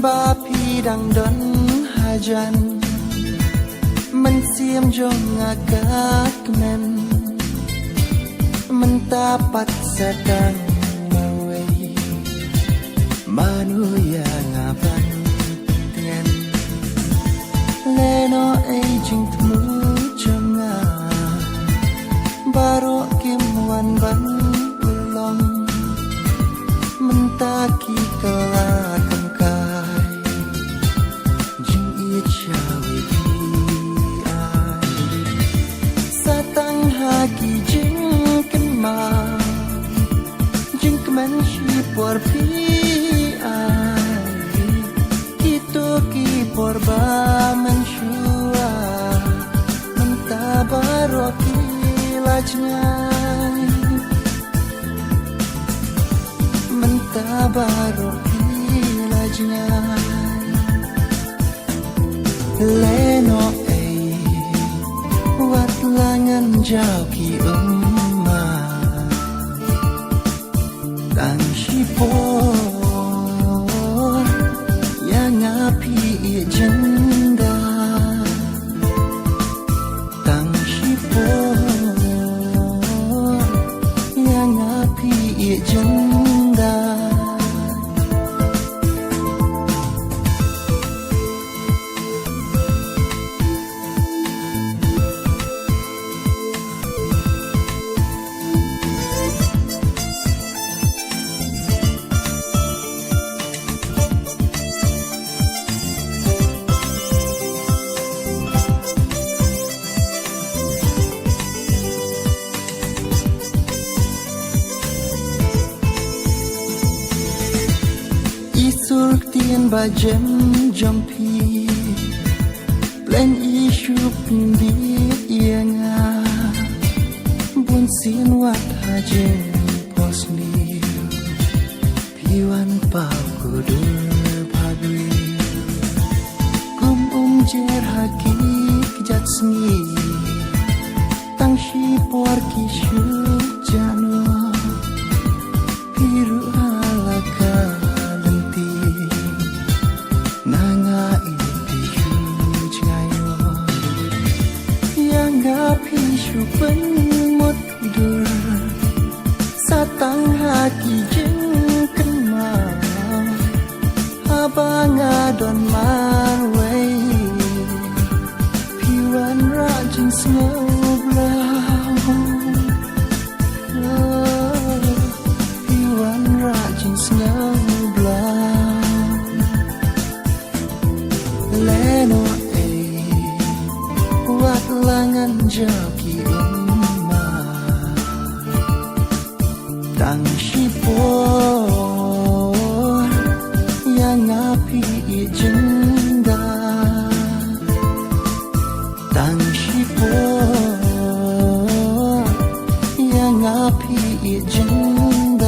ba phi đằng đón hajan mình xiêm jong agak men mình ta pat sedang mawai manuya ngaban tengen leno aging temu jonga baro kim wan ban ulong mình ta ki kala kam kai jing i chawi ai satang hagi jing kan ma jing kemen shi por pi ai kito ki por ba man shua mình ta baro ki lajnya baru ilajnya leno wat langan jauh ki umma tang shipor yang api jenda tang shipor yang api jenda Surk tien ba jem jompi plan isu pindi ianga bun sin wat hajen posni piwan pau kudur pagri kum jer haki jatsni tang shi por kishu jano piru halaka Chupan một đời sa tăng haki jeng kenma abanga don marway piwan rajin snowblow piwan rajin snowblow leno wat langan jauh tang shipor yang api jenda tang shipor yang api jenda